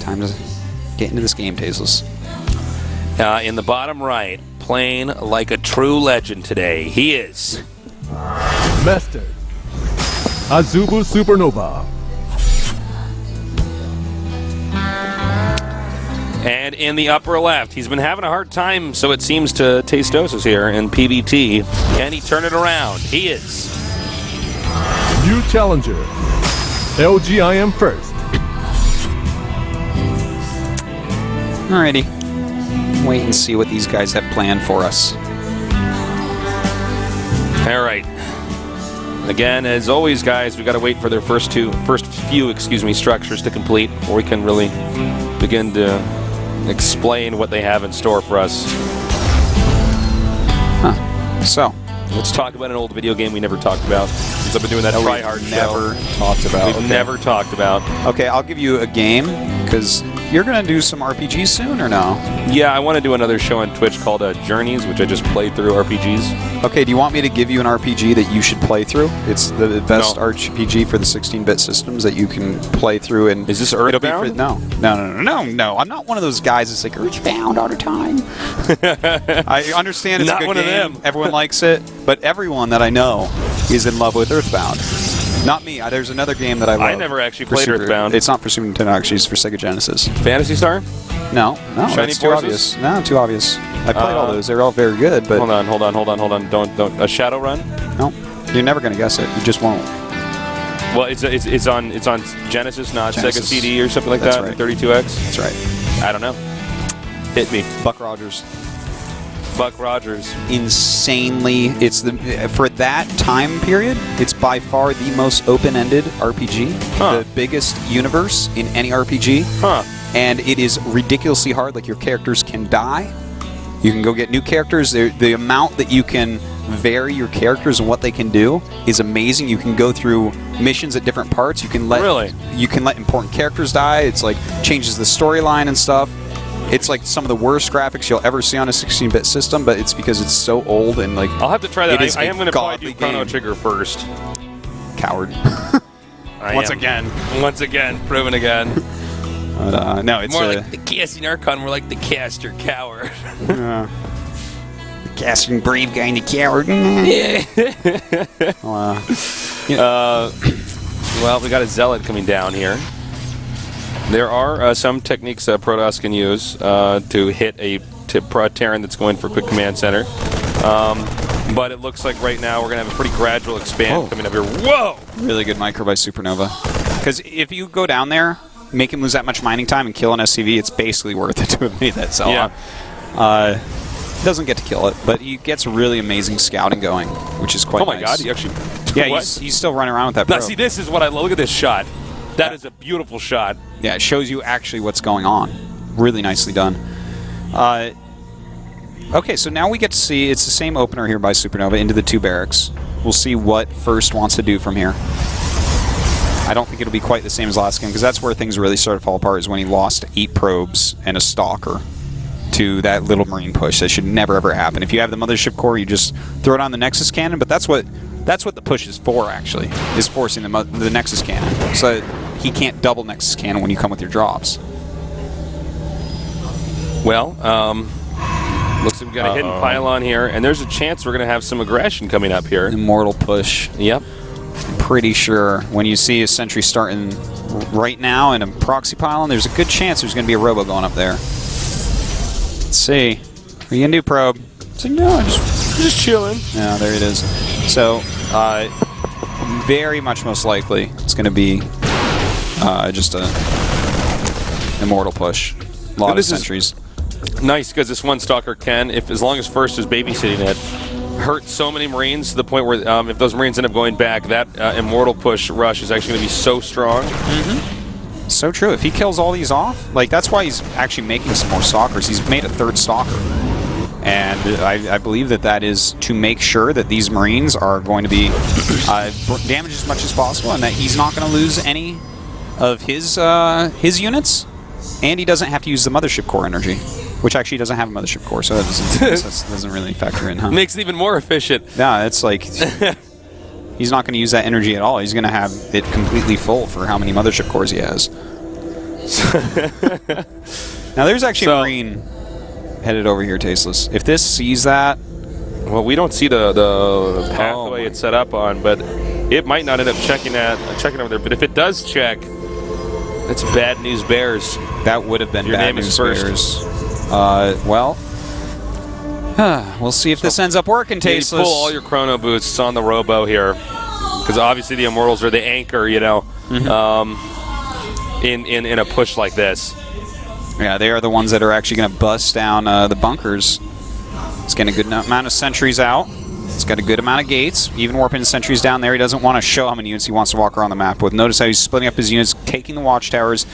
Time to get into this game, Tasteless. In the bottom right, playing like a true legend today, he is Master Azubu SuperNova. And in the upper left, he's been having a hard time, so it seems, to Tastosis here in PBT. Can he turn it around? He is New challenger, LGIM first. Alrighty. Wait and see what these guys have planned for us. all right. Again, as always, guys, we got to wait for their first few structures to complete before we can really begin to explain what they have in store for us. Huh. So, let's talk about an old video game we never talked about. Since I've been doing that try-hard never talked about. We've never talked about. Okay, I'll give you a game, because you're going to do some RPGs soon, or no? Yeah, I want to do another show on Twitch called Journeys, which I just played through RPGs. Okay, do you want me to give you an RPG that you should play through? It's the best RPG for the 16-bit systems that you can play through. And is this Earthbound? No. I'm not one of those guys that's like, Earthbound all the time. I understand it's not a good one game. of them. Everyone likes it, but everyone that I know is in love with Earthbound. Not me. There's another game that I love. I never actually played Earthbound. It's not for Super Nintendo, actually. It's for Sega Genesis. Phantasy Star? No, Shiny that's too Forces? obvious. No, too obvious. I played all those. They're all very good, but... Hold on. Don't. A Shadowrun? No. You're never going to guess it. You just won't. Well, it's on Genesis, not Genesis. Sega CD or something like That's that? right. 32X? That's right. I don't know. Hit me. Buck Rogers. Buck Rogers. Insanely, it's for that time period, it's by far the most open-ended RPG, the biggest universe in any RPG, and it is ridiculously hard. Like, your characters can die. You can go get new characters. The amount that you can vary your characters and what they can do is amazing. You can go through missions at different parts. You can let important characters die. It's like changes the storyline and stuff. It's like some of the worst graphics you'll ever see on a 16-bit system, but it's because it's so old and like. I'll have to try that. I am going to probably do Chrono Trigger first. Coward. Once again, proven again. But, no, it's more like the casting Archon, more like the caster coward. The casting brave guy and the coward. Well, we got a Zealot coming down here. There are some techniques that Protoss can use to hit a Terran that's going for quick command center. But it looks like right now we're going to have a pretty gradual expand coming up here. Whoa! Really good micro by SuperNova. Because if you go down there, make him lose that much mining time and kill an SCV, it's basically worth it to have made that cell. Yeah. Doesn't get to kill it, but he gets really amazing scouting going, which is quite nice. Oh my god, he actually... Yeah, he's still running around with that probe. Now see, this is what I love. Look at this shot. That is a beautiful shot. Yeah, it shows you actually what's going on. Really nicely done. Okay, so now we get to see, it's the same opener here by SuperNova into the 2 barracks. We'll see what First wants to do from here. I don't think it'll be quite the same as last game, because that's where things really started to fall apart, is when he lost 8 probes and a stalker to that little Marine push. That should never ever happen. If you have the Mothership Core, you just throw it on the Nexus Cannon, but that's what the push is for, actually, is forcing the Nexus Cannon. So he can't double Nexus Cannon when you come with your drops. Well, looks like we've got a hidden pylon here, and there's a chance we're going to have some aggression coming up here. Immortal push. Yep. I'm pretty sure when you see a sentry starting right now in a proxy pylon, there's a good chance there's going to be a robo going up there. Let's see. What are you going to do, probe? It's like, no, just chilling. Yeah, there it is. So, very much most likely, it's going to be just a immortal push. A lot of sentries. Nice, because this one stalker can, as long as First is babysitting it, hurt so many Marines to the point where if those Marines end up going back, that immortal push rush is actually going to be so strong. Mm-hmm. So true. If he kills all these off, like, that's why he's actually making some more stalkers. He's made a 3rd stalker. And I believe that is to make sure that these Marines are going to be damaged as much as possible, and that he's not going to lose any of his units, and he doesn't have to use the Mothership Core energy, which actually doesn't have a Mothership Core, so that doesn't really factor in, huh? Makes it even more efficient. Yeah, it's like he's not going to use that energy at all. He's going to have it completely full for how many Mothership Cores he has. Now, there's actually a Marine headed over here, Tasteless. If this sees that... Well, we don't see the pathway it's set up on, but it might not end up checking over there. But if it does check, it's bad news bears. That would have been Your bad name news is first. bears. Well, we'll see if this ends up working, Tasteless. Pull all your chrono boosts on the Robo here, because obviously the Immortals are the anchor, you know, in a push like this. Yeah, they are the ones that are actually going to bust down the bunkers. It's getting a good amount of sentries out. It's got a good amount of gates. Even warping sentries down there. He doesn't want to show how many units he wants to walk around the map with. Notice how he's splitting up his units, taking the watchtowers.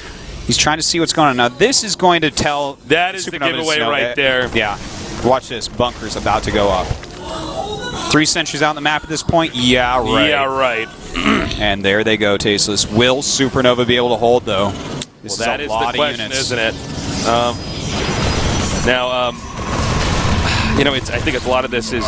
He's trying to see what's going on. Now, this is going to tell... That is the giveaway right there. Yeah. Watch this. Bunker's about to go up. 3 sentries out on the map at this point. Yeah, right. Yeah, right. And there they go, Tasteless. Will SuperNova be able to hold, though? This Well, that is is a lot the question, of units. isn't it? Now, you know, I think a lot of this is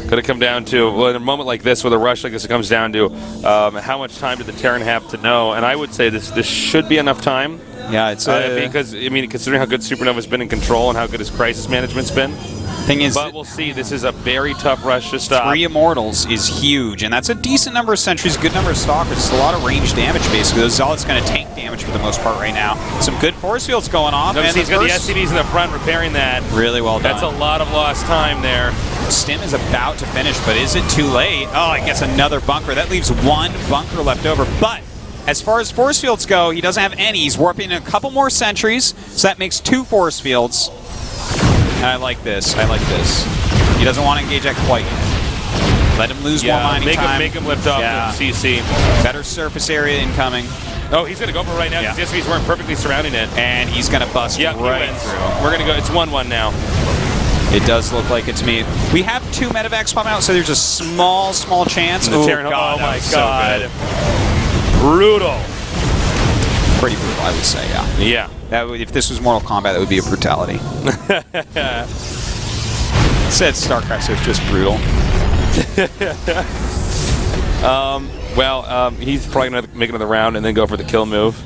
going to come down to, well, in a moment like this, with a rush like this, it comes down to how much time did the Terran have to know? And I would say this should be enough time. Yeah, it's because, I mean, considering how good SuperNova's been in control and how good his crisis management's been. Thing is, but we'll see. This is a very tough rush to stop. 3 Immortals is huge, and that's a decent number of sentries, good number of stalkers. It's a lot of range damage, basically. Those Zealot's going to tank damage for the most part right now. Some good force fields going off. Notice he's got the SCVs in the front repairing that. Really well done. That's a lot of lost time there. Stim is about to finish, but is it too late? Oh, I guess another bunker. That leaves 1 bunker left over, but as far as force fields go, he doesn't have any. He's warping a couple more sentries, so that makes 2 force fields. And I like this. I like this. He doesn't want to engage that quite yet. Let him lose more mining time. Make him lift off the CC. Better surface area incoming. Oh, he's going to go for it right now because the SCVs weren't perfectly surrounding it. And he's going to bust right through. We're going to go. It's 1-1 now. It does look like it to me. We have 2 medevacs popping out, so there's a small chance. Oh, God, my God. So brutal. Pretty brutal, I would say, yeah. Yeah. That would, if this was Mortal Kombat, that would be a brutality. Said Starcraft, so it's just brutal. He's probably going to make another round and then go for the kill move.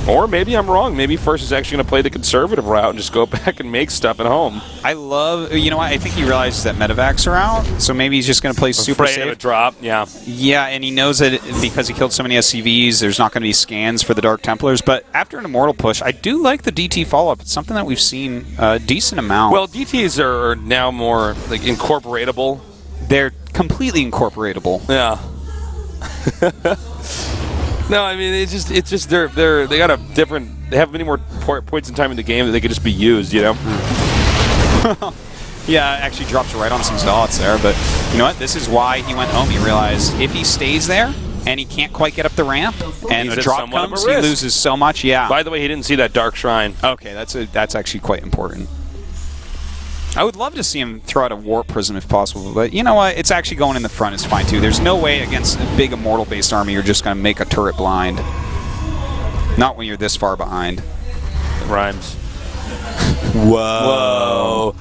Or maybe I'm wrong. Maybe First is actually going to play the conservative route and just go back and make stuff at home. I love, you know what, I think he realizes that medevacs are out, so maybe he's just going to play super safe. Afraid of a drop, yeah. Yeah, and he knows that because he killed so many SCVs, there's not going to be scans for the Dark Templars, but after an Immortal push, I do like the DT follow-up. It's something that we've seen a decent amount. Well, DTs are now more like incorporatable. They're completely incorporatable. Yeah. No, I mean it's just they got a different. They have many more points in time in the game that they could just be used, you know. Yeah, actually drops right on some Zealots there, but you know what? This is why he went home. He realized if he stays there and he can't quite get up the ramp and the drop comes, he loses so much. Yeah. By the way, he didn't see that Dark Shrine. Okay, that's actually quite important. I would love to see him throw out a Warp Prism if possible, but you know what? It's actually going in the front is fine, too. There's no way against a big Immortal-based army you're just going to make a turret blind. Not when you're this far behind. It rhymes. Whoa.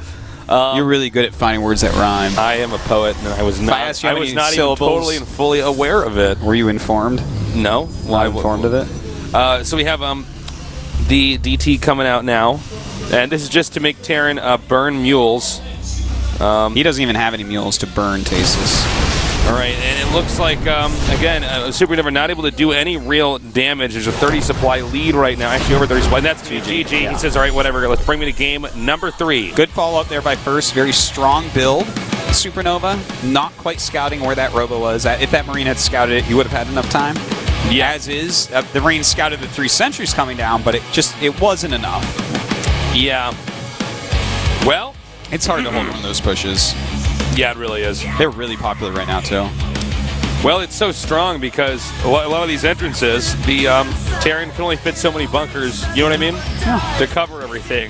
You're really good at finding words that rhyme. I am a poet, and I was not even totally and fully aware of it. Were you informed? No. Not informed of it? So we have the DT coming out now. And this is just to make Terran burn mules. He doesn't even have any mules to burn, Tasteless. All right, and it looks like, again, SuperNova not able to do any real damage. There's a 30 supply lead right now, actually over 30 supply. And that's GG. Yeah. He says, all right, whatever, let's bring me to game number 3. Good follow-up there by First. Very strong build. SuperNova not quite scouting where that Robo was. If that Marine had scouted it, he would have had enough time. Yeah. As is, the Marine scouted the 3 sentries coming down, but it wasn't enough. Yeah. Well, it's hard to hold one of those pushes. Yeah, it really is. They're really popular right now, too. Well, it's so strong because a lot of these entrances, the Terran can only fit so many bunkers, you know what I mean? Yeah. To cover everything.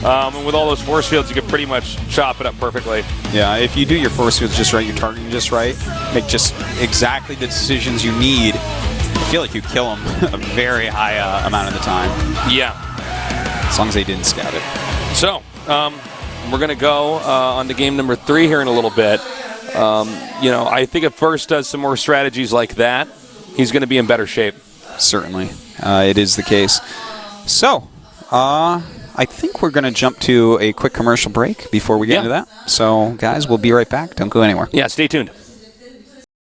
And with all those force fields, you can pretty much chop it up perfectly. Yeah, if you do your force fields just right, your targeting just right, make just exactly the decisions you need, I feel like you kill them a very high amount of the time. Yeah. As long as they didn't scout it. So, we're going to go on to game number 3 here in a little bit. You know, I think if First does some more strategies like that, he's going to be in better shape. Certainly. It is the case. So, I think we're going to jump to a quick commercial break before we get into that. So, guys, we'll be right back. Don't go anywhere. Yeah, stay tuned.